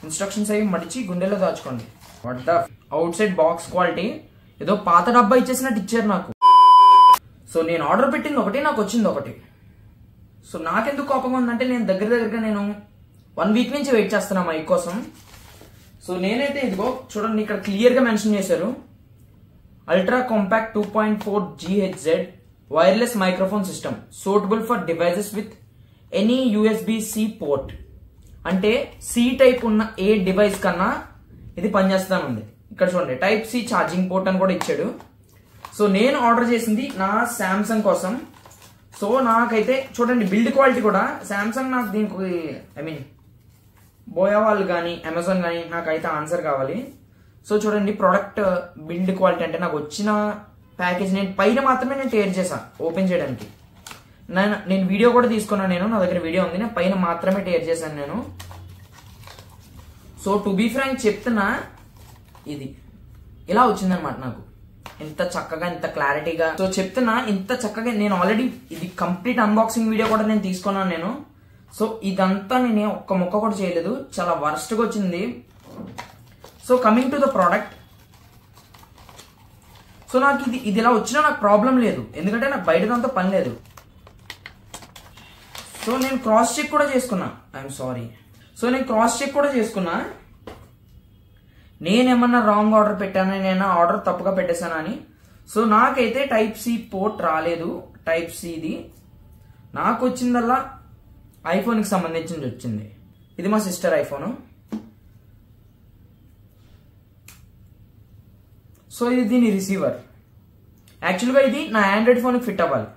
Instructions అవి మడిచి గుండెలో దాచుకోండి. What the outside box quality ఏదో పాత డబ్బా ఇచ్చేసినట్టు ఇచ్చారు నాకు. సో నేను ఆర్డర్ పెట్టింది ఒకటి, నాకు వచ్చింది ఒకటి. సో నాకెందుకు కోపంగా ఉందంటే నేను దగ్గరగా నేను 1 వీక్ నుంచి వెయిట్ చేస్తున్నా మైక్ కోసం. సో నేనైతే ఇదిగో చూడండి, ఇక్కడ క్లియర్ గా మెన్షన్ చేశారు ultra compact 2.4 GHz wireless microphone system suitable for devices with any USB-C port. అంటే సి టైప్ ఉన్న ఏ డివైస్ కన్నా ఇది పనిచేస్తానుంది. ఇక్కడ చూడండి టైప్ సి ఛార్జింగ్ పోర్ట్ అని కూడా ఇచ్చాడు. సో నేను ఆర్డర్ చేసింది నా శాంసంగ్ కోసం. సో నాకైతే చూడండి బిల్డ్ క్వాలిటీ కూడా శాంసంగ్, నాకు దీనికి ఐ మీన్ బోయా వాళ్ళు కానీ అమెజాన్ కానీ నాకైతే ఆన్సర్ కావాలి. సో చూడండి ప్రొడక్ట్ బిల్డ్ క్వాలిటీ అంటే నాకు వచ్చిన ప్యాకేజ్ నేను పైన మాత్రమే నేను టేర్ చేశాను ఓపెన్ చేయడానికి. నేను వీడియో కూడా తీసుకున్నాను, నా దగ్గర వీడియో ఉంది, నేను పైన మాత్రమే టేర్ చేశాను నేను. సో టు బీ ఫ్రాంక్ చెప్తున్నా, ఇది ఇలా వచ్చిందనమాట నాకు, ఇంత చక్కగా ఇంత క్లారిటీగా. సో చెప్తున్నా ఇంత చక్కగా నేను ఆల్రెడీ ఇది కంప్లీట్ అన్బాక్సింగ్ వీడియో కూడా నేను తీసుకున్నాను నేను. సో ఇదంతా నేను ఒక్క ముక్క కూడా చేయలేదు, చాలా వర్స్ట్ గా వచ్చింది. So coming to the product, so నాకు ఇది ఇలా వచ్చినా నాకు ప్రాబ్లం లేదు, ఎందుకంటే నాకు బయటదంతా పని లేదు. సో నేను క్రాస్ చెక్ కూడా చేసుకున్నా, ఐఎమ్ సారీ. సో నేను క్రాస్ చెక్ కూడా చేసుకున్నా, నేనేమన్నా రాంగ్ ఆర్డర్ పెట్టాను, నేను ఆర్డర్ తప్పుగా పెట్టేశాను అని. సో నాకైతే టైప్ సి పోర్ట్ రాలేదు, టైప్ సిది నాకు వచ్చిందల్లా ఐఫోన్కి సంబంధించింది వచ్చింది. ఇది మా సిస్టర్ ఐఫోన్. సో ఇది దీని రిసీవర్. యాక్చువల్గా ఇది నా ఆండ్రాయిడ్ ఫోన్కి ఫిట్ అవ్వాలి.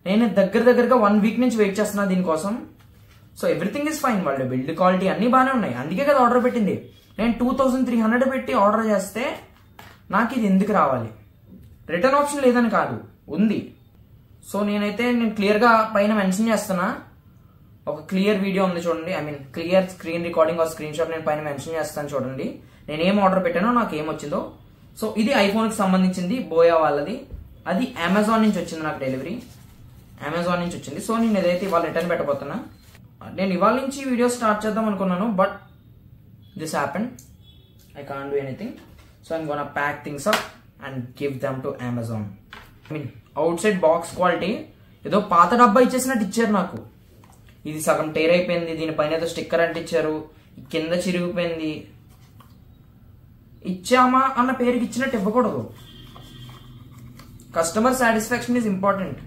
నేను దగ్గరగా 1 వీక్ నుంచి వెయిట్ చేస్తున్నా దీనికోసం. సో ఎవ్రీథింగ్ ఇస్ ఫైన్, వాళ్ళు బిల్డ్ క్వాలిటీ అన్ని బాగానే ఉన్నాయి, అందుకే కదా ఆర్డర్ పెట్టింది. నేను 2300 పెట్టి ఆర్డర్ చేస్తే నాకు ఇది ఎందుకు రావాలి? రిటర్న్ ఆప్షన్ లేదని కాదు, ఉంది. సో నేను క్లియర్గా పైన మెన్షన్ చేస్తున్నా, ఒక క్లియర్ వీడియో ఉంది చూడండి, I mean clear screen recording or screen shot నేను పైన మెన్షన్ చేస్తాను చూడండి, నేను ఏం ఆర్డర్ పెట్టానో నాకు ఏమొచ్చిందో. సో ఇది ఐఫోన్కి సంబంధించింది, బోయా వాళ్ళది. అది అమెజాన్ నుంచి వచ్చింది నాకు డెలివరీ, అమెజాన్ నుంచి వచ్చింది. సో నేను ఏదైతే ఇవాళ రిటర్న్ పెట్టబోతున్నా, నేను ఇవాళ నుంచి వీడియో స్టార్ట్ చేద్దాం అనుకున్నాను, but this happen, I can't do anything. So I'm gonna pack things up and give them to Amazon. I mean out side box quality ఏదో పాత డబ్బా ఇచ్చేసినట్టు ఇచ్చారు నాకు. ఇది సగం టేర్ అయిపోయింది, దీనిపైన ఏదో స్టిక్కర్ అంటించారు, కింద చిరిగిపోయింది. ఇచ్చామా అన్న పేరుకి ఇచ్చినట్టు ఇవ్వకూడదు. Customer satisfaction is important.